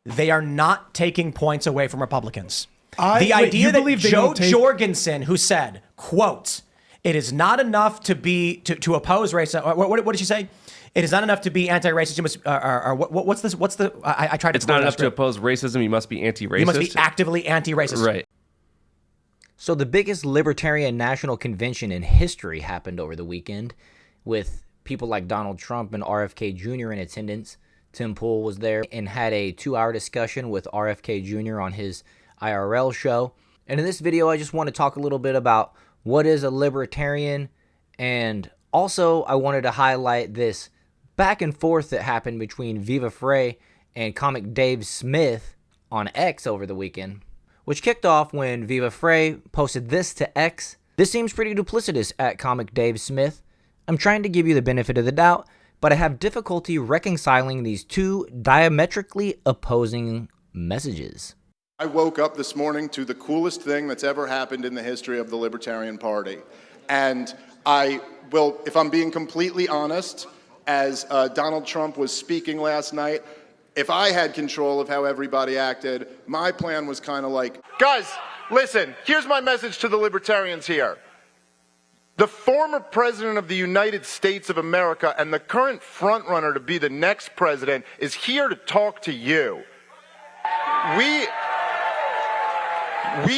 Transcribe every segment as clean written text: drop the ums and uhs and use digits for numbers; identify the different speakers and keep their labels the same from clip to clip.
Speaker 1: they are not taking points away from Republicans.
Speaker 2: The idea that
Speaker 1: Joe Jorgensen, who said, quote, it is not enough to oppose racism. What did she say? It is not enough to be anti-racist. You must, what's this? What's the? I tried to.
Speaker 3: It's not enough to oppose racism. You must be anti-racist.
Speaker 1: You must be actively anti-racist.
Speaker 3: Right.
Speaker 4: So the biggest Libertarian National Convention in history happened over the weekend, with people like Donald Trump and RFK Jr. in attendance. Tim Pool was there and had a 2-hour discussion with RFK Jr. on his IRL show. And in this video, I just want to talk a little bit about what is a libertarian, and also I wanted to highlight this back and forth that happened between Viva Frei and comic Dave Smith on X over the weekend, which kicked off when Viva Frei posted this to X. This seems pretty duplicitous at comic Dave Smith. I'm trying to give you the benefit of the doubt, but I have difficulty reconciling these two diametrically opposing messages.
Speaker 5: I woke up this morning to the coolest thing that's ever happened in the history of the Libertarian Party. And I will, if I'm being completely honest, as Donald Trump was speaking last night, if I had control of how everybody acted, my plan was kind of like, guys, listen, here's my message to the libertarians here. The former president of the United States of America and the current frontrunner to be the next president is here to talk to you. We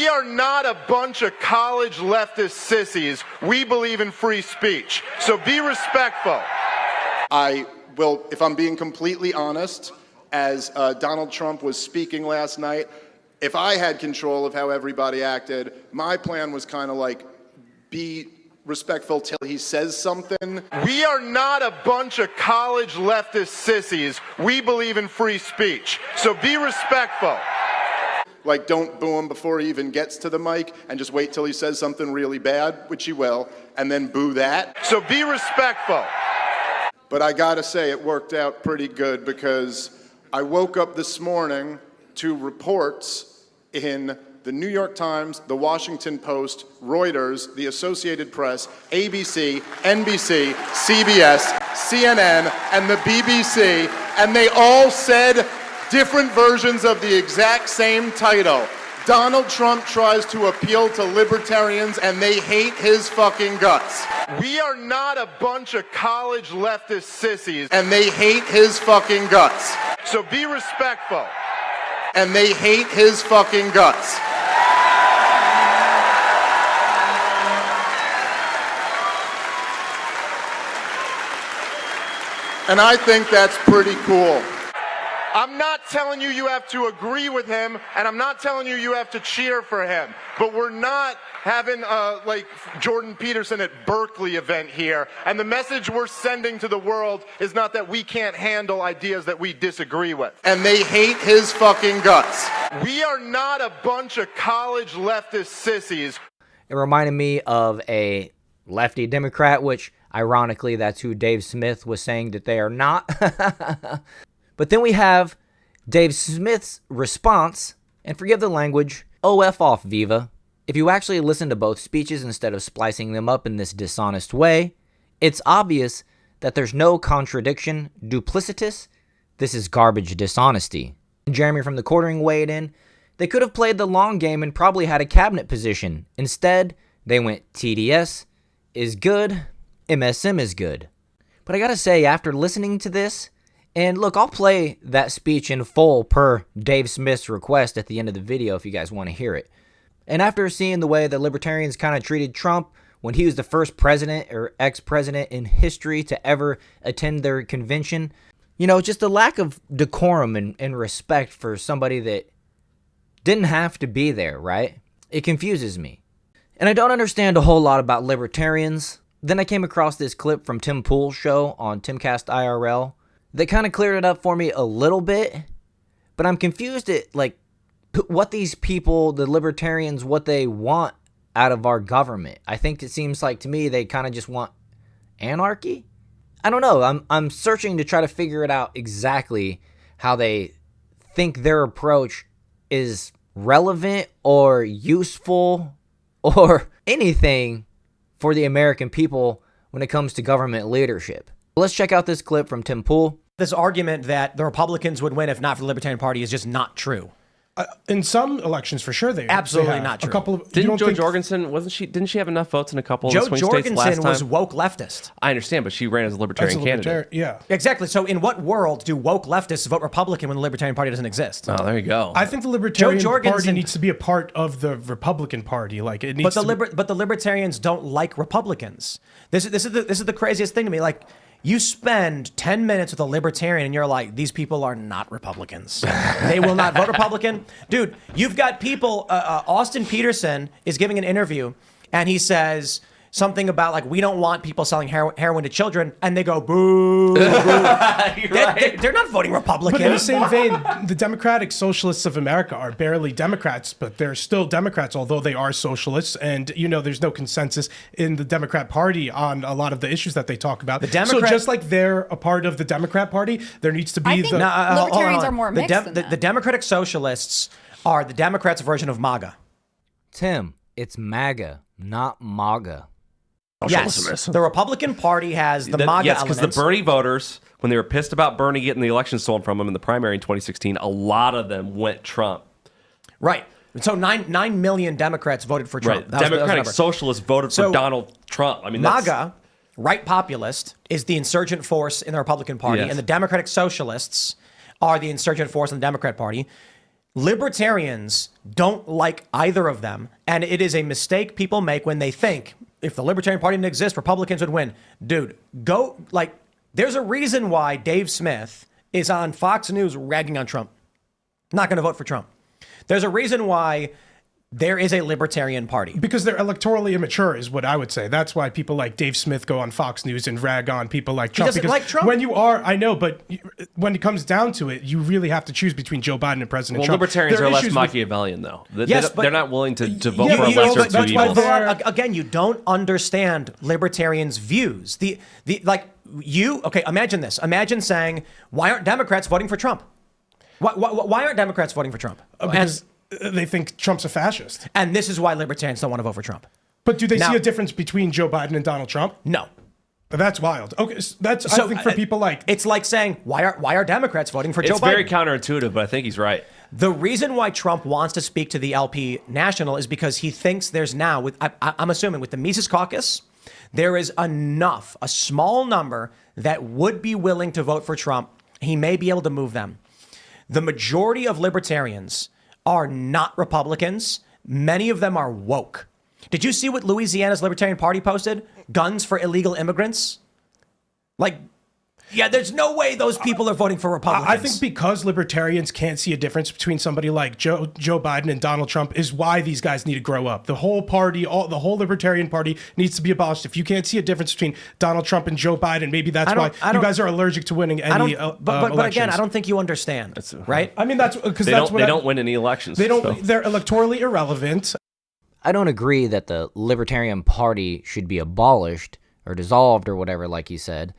Speaker 5: are not a bunch of college leftist sissies. We believe in free speech. So be respectful. I will, if I'm being completely honest, as Donald Trump was speaking last night, if I had control of how everybody acted, my plan was kind of like, be respectful till he says something. We are not a bunch of college leftist sissies. We believe in free speech. So be respectful. Like, don't boo him before he even gets to the mic, and just wait till he says something really bad, which he will, and then boo that. So be respectful. But I gotta say, it worked out pretty good, because I woke up this morning to reports in the New York Times, the Washington Post, Reuters, the Associated Press, ABC, NBC, CBS, CNN, and the BBC, and they all said different versions of the exact same title. Donald Trump tries to appeal to libertarians and they hate his fucking guts. We are not a bunch of college leftist sissies and they hate his fucking guts. So be respectful. And they hate his fucking guts. And I think that's pretty cool. I'm not telling you you have to agree with him, and I'm not telling you you have to cheer for him, but we're not having like Jordan Peterson at Berkeley event here, and the message we're sending to the world is not that we can't handle ideas that we disagree with. And they hate his fucking guts. We are not a bunch of college leftist sissies.
Speaker 4: It reminded me of a lefty Democrat, which ironically that's who Dave Smith was saying that they are not. But then we have Dave Smith's response, and forgive the language, OF off, Viva. If you actually listen to both speeches instead of splicing them up in this dishonest way, it's obvious that there's no contradiction, duplicitous. This is garbage dishonesty. Jeremy from the Quartering weighed in. They could have played the long game and probably had a cabinet position. Instead, they went TDS is good, MSM is good. But I gotta say, after listening to this, and look, I'll play that speech in full per Dave Smith's request at the end of the video if you guys want to hear it. And after seeing the way the libertarians kind of treated Trump when he was the first president or ex-president in history to ever attend their convention, you know, just the lack of decorum and respect for somebody that didn't have to be there, right? It confuses me. And I don't understand a whole lot about libertarians. Then I came across this clip from Tim Pool's show on Timcast IRL that kind of cleared it up for me a little bit, but I'm confused at, like, what these people, the libertarians, what they want out of our government. I think it seems like to me they kind of just want anarchy. I don't know. I'm searching to try to figure it out exactly how they think their approach is relevant or useful or anything for the American people when it comes to government leadership. Let's check out this clip from Tim Pool.
Speaker 1: This argument that the Republicans would win if not for the Libertarian Party is just not true.
Speaker 2: In some elections, for sure, they
Speaker 1: Absolutely
Speaker 2: have.
Speaker 1: not true.
Speaker 2: A couple of,
Speaker 3: Didn't Jo Jorgensen, didn't she have enough votes in a couple
Speaker 1: Jo
Speaker 3: of swing states
Speaker 1: Jorgensen
Speaker 3: last time?
Speaker 1: was woke leftist.
Speaker 3: I understand, but she ran as a libertarian candidate.
Speaker 2: Yeah.
Speaker 1: Exactly. So in what world do woke leftists vote Republican when the Libertarian Party doesn't exist?
Speaker 3: Oh, there you go.
Speaker 2: I think the Libertarian Party
Speaker 1: Jorgensen-
Speaker 2: needs to be a part of the Republican Party. Like it needs
Speaker 1: But the Libertarians don't like Republicans. This is the craziest thing to me. Like, you spend 10 minutes with a libertarian and you're like, these people are not Republicans. They will not vote Republican. Dude, you've got people, Austin Peterson is giving an interview and he says something about like, we don't want people selling heroin to children. And they go, boo. They're not voting Republican.
Speaker 2: But in the same vein, the Democratic Socialists of America are barely Democrats, but they're still Democrats, although they are socialists. And, there's no consensus in the Democrat Party on a lot of the issues that they talk about. So just like they're a part of the Democrat Party, there needs to be
Speaker 6: I think libertarians are more mixed than that.
Speaker 1: The Democratic Socialists are the Democrats' version of MAGA.
Speaker 4: Tim, it's MAGA, not MAGA.
Speaker 1: Yes, the Republican Party has the MAGA
Speaker 3: Yes, because the
Speaker 1: elements.
Speaker 3: Bernie voters, when they were pissed about Bernie getting the election stolen from them in the primary in 2016, a lot of them went Trump.
Speaker 1: Right. So 9 million Democrats voted for Trump.
Speaker 3: Right.
Speaker 1: That was the
Speaker 3: Democratic
Speaker 1: number.
Speaker 3: Socialists voted
Speaker 1: So,
Speaker 3: for Donald Trump. I mean, that's,
Speaker 1: MAGA, right populist, is the insurgent force in the Republican Party,
Speaker 3: Yes.
Speaker 1: and the Democratic Socialists are the insurgent force in the Democrat Party. Libertarians don't like either of them, and it is a mistake people make when they think if the Libertarian Party didn't exist, Republicans would win. Dude, there's a reason why Dave Smith is on Fox News ragging on Trump. Not going to vote for Trump. There's a reason why there is a Libertarian Party.
Speaker 2: Because they're electorally immature is what I would say. That's why people like Dave Smith go on Fox News and rag on people like Trump.
Speaker 1: doesn't
Speaker 2: because
Speaker 1: like Trump?
Speaker 2: when you are, I know, but when it comes down to it, you really have to choose between Joe Biden and President Trump.
Speaker 3: Libertarians
Speaker 2: There
Speaker 3: are less
Speaker 2: issues with-
Speaker 3: Machiavellian, though.
Speaker 1: Yes, but
Speaker 3: they're not willing to vote
Speaker 2: Yeah,
Speaker 3: for a
Speaker 2: you know,
Speaker 3: lesser
Speaker 2: but
Speaker 3: of
Speaker 2: that's
Speaker 3: two
Speaker 2: why
Speaker 3: evils.
Speaker 2: they're-
Speaker 1: Again, you don't understand libertarians' views. Imagine this. Imagine saying, why aren't Democrats voting for Trump? Why aren't Democrats voting for Trump?
Speaker 2: Because they think Trump's a fascist.
Speaker 1: And this is why libertarians don't want to vote for Trump.
Speaker 2: But do they
Speaker 1: Now-
Speaker 2: see a difference between Joe Biden and Donald Trump?
Speaker 1: No.
Speaker 2: That's wild. Okay, I think for people like...
Speaker 1: It's like saying, why are Democrats voting for Joe
Speaker 3: It's
Speaker 1: Biden?
Speaker 3: very counterintuitive, but I think he's right.
Speaker 1: The reason why Trump wants to speak to the LP National is because he thinks there's now, I'm assuming with the Mises Caucus, there is enough, a small number that would be willing to vote for Trump. He may be able to move them. The majority of libertarians are not Republicans. Many of them are woke. Did you see what Louisiana's Libertarian Party posted? Guns for illegal immigrants? There's no way those people are voting for Republicans.
Speaker 2: I think because libertarians can't see a difference between somebody like Joe Biden and Donald Trump is why these guys need to grow up. The whole party, the whole Libertarian Party needs to be abolished. If you can't see a difference between Donald Trump and Joe Biden, maybe that's why you guys are allergic to winning any
Speaker 1: but again,
Speaker 2: elections.
Speaker 1: I don't think you understand, right?
Speaker 2: I mean, that's because
Speaker 3: They don't win any elections.
Speaker 2: They don't.
Speaker 3: so.
Speaker 2: They're electorally irrelevant.
Speaker 4: I don't agree that the Libertarian Party should be abolished or dissolved or whatever, like you said.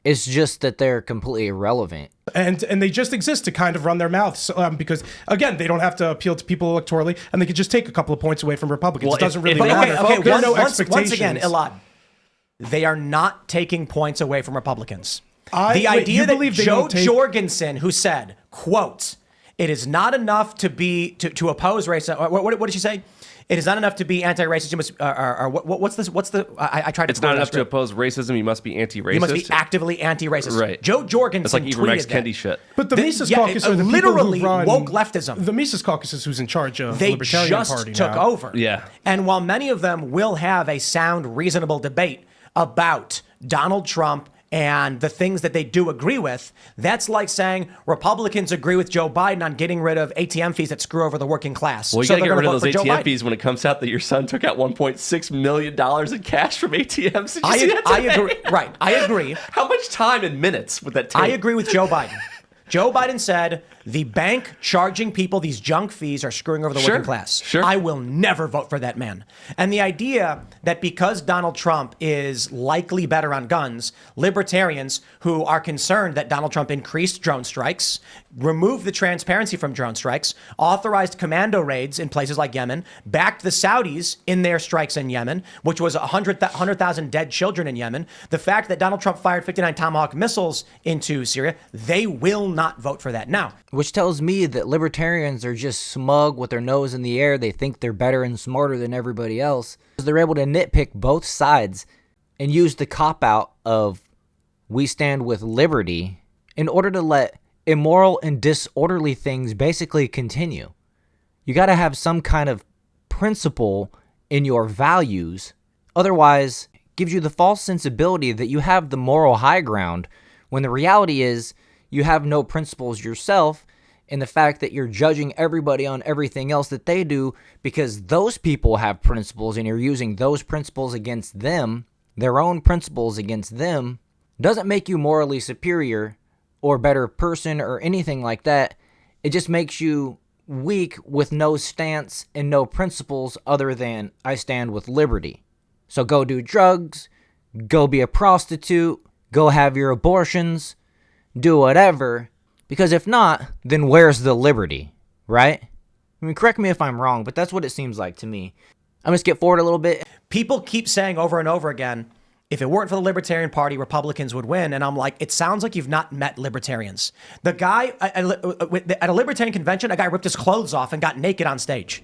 Speaker 4: It's just that they're completely irrelevant.
Speaker 2: And they just exist to kind of run their mouths because, again, they don't have to appeal to people electorally, and they could just take a couple of points away from Republicans.
Speaker 3: Well,
Speaker 2: it doesn't
Speaker 3: if-
Speaker 2: really
Speaker 3: if-
Speaker 2: matter.
Speaker 1: Okay,
Speaker 2: There are no
Speaker 1: once
Speaker 2: expectations.
Speaker 1: again, Elad, they are not taking points away from Republicans. The
Speaker 2: wait,
Speaker 1: idea
Speaker 2: you
Speaker 1: that
Speaker 2: believe they
Speaker 1: Joe
Speaker 2: don't take-
Speaker 1: Jorgensen, who said, quote, it is not enough to oppose racism. What did she say? It is not enough to be anti-racist. You must, what's this? What's the? I tried to.
Speaker 3: It's not enough to oppose racism. You must be anti-racist.
Speaker 1: You must be actively anti-racist.
Speaker 3: Right.
Speaker 1: Joe Jorgensen
Speaker 3: It's like
Speaker 1: tweeted
Speaker 3: Ibram X.
Speaker 1: that.
Speaker 3: Kendi shit.
Speaker 2: But the Mises
Speaker 1: yeah,
Speaker 2: Caucus are the
Speaker 1: literally
Speaker 2: people who run
Speaker 1: woke leftism.
Speaker 2: The Mises Caucus is who's in charge of the
Speaker 1: They
Speaker 2: Libertarian
Speaker 1: just
Speaker 2: Party
Speaker 1: took
Speaker 2: now.
Speaker 1: over.
Speaker 3: Yeah.
Speaker 1: And while many of them will have a sound, reasonable debate about Donald Trump and the things that they do agree with, that's like saying Republicans agree with Joe Biden on getting rid of ATM fees that screw over the working class.
Speaker 3: Well, you
Speaker 1: So
Speaker 3: got to
Speaker 1: they're
Speaker 3: get rid
Speaker 1: gonna
Speaker 3: of those
Speaker 1: vote for Joe
Speaker 3: ATM
Speaker 1: Biden.
Speaker 3: fees when it comes out that your son took out $1.6 million in cash from ATMs. Did you see that
Speaker 1: I
Speaker 3: today?
Speaker 1: agree. Right. I agree.
Speaker 3: How much time in minutes would that take?
Speaker 1: I agree with Joe Biden. Joe Biden said the bank charging people these junk fees are screwing over the working class.
Speaker 3: Sure.
Speaker 1: I will never vote for that man. And the idea that because Donald Trump is likely better on guns, libertarians who are concerned that Donald Trump increased drone strikes, removed the transparency from drone strikes, authorized commando raids in places like Yemen, backed the Saudis in their strikes in Yemen, which was 100,000 dead children in Yemen, the fact that Donald Trump fired 59 Tomahawk missiles into Syria, they will not vote for that. Now,
Speaker 4: which tells me that libertarians are just smug with their nose in the air. They think they're better and smarter than everybody else. They're able to nitpick both sides and use the cop-out of we stand with liberty in order to let immoral and disorderly things basically continue. You got to have some kind of principle in your values. Otherwise, it gives you the false sensibility that you have the moral high ground when the reality is you have no principles yourself, and the fact that you're judging everybody on everything else that they do because those people have principles and you're using those principles against them, their own principles against them, doesn't make you morally superior or better person or anything like that. It just makes you weak with no stance and no principles other than I stand with liberty. So go do drugs, go be a prostitute, go have your abortions, do whatever, because if not, then where's the liberty, right? I mean, correct me if I'm wrong, but that's what it seems like to me. I'm going to skip forward a little bit.
Speaker 1: People keep saying over and over again, if it weren't for the Libertarian Party, Republicans would win. And I'm like, it sounds like you've not met libertarians. The guy at a Libertarian convention, a guy ripped his clothes off and got naked on stage.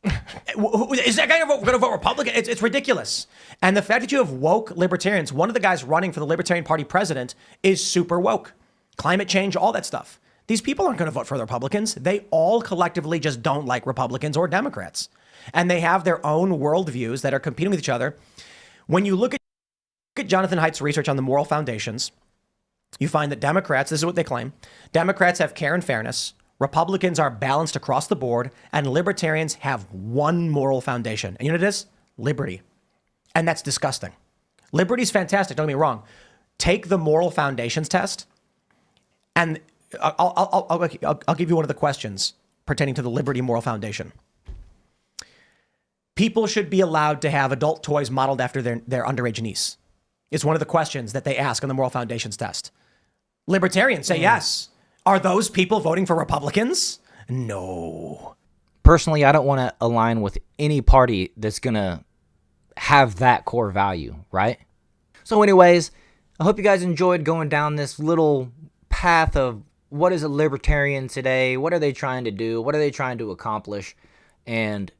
Speaker 1: Is that guy going to vote Republican? It's ridiculous. And the fact that you have woke libertarians, one of the guys running for the Libertarian Party president is super woke. Climate change, all that stuff. These people aren't going to vote for the Republicans. They all collectively just don't like Republicans or Democrats. And they have their own worldviews that are competing with each other. When you look at Jonathan Haidt's research on the moral foundations, you find that Democrats, this is what they claim, Democrats have care and fairness, Republicans are balanced across the board, and libertarians have one moral foundation. And you know what it is? Liberty. And that's disgusting. Liberty's fantastic, don't get me wrong. Take the moral foundations test, and I'll give you one of the questions pertaining to the liberty moral foundation. People should be allowed to have adult toys modeled after their underage niece. It's one of the questions that they ask on the moral foundations test. Libertarians say yes. Are those people voting for Republicans? No.
Speaker 4: Personally, I don't want to align with any party that's going to have that core value, right? So anyways, I hope you guys enjoyed going down this little path of what is a libertarian today? What are they trying to do? What are they trying to accomplish? And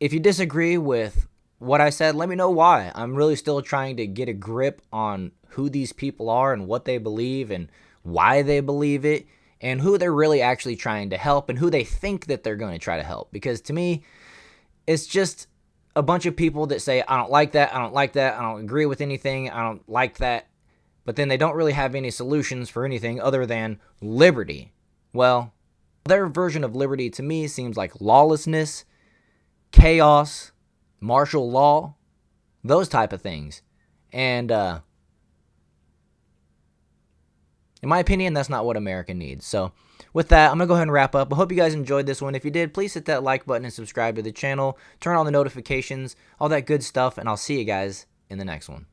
Speaker 4: if you disagree with what I said, let me know why. I'm really still trying to get a grip on who these people are and what they believe and why they believe it and who they're really actually trying to help and who they think that they're going to try to help. Because to me, it's just a bunch of people that say, I don't like that, I don't like that, I don't agree with anything, I don't like that. But then they don't really have any solutions for anything other than liberty. Well, their version of liberty to me seems like lawlessness, chaos, martial law, those type of things. And in my opinion, that's not what America needs. So with that, I'm going to go ahead and wrap up. I hope you guys enjoyed this one. If you did, please hit that like button and subscribe to the channel. Turn on the notifications, all that good stuff, and I'll see you guys in the next one.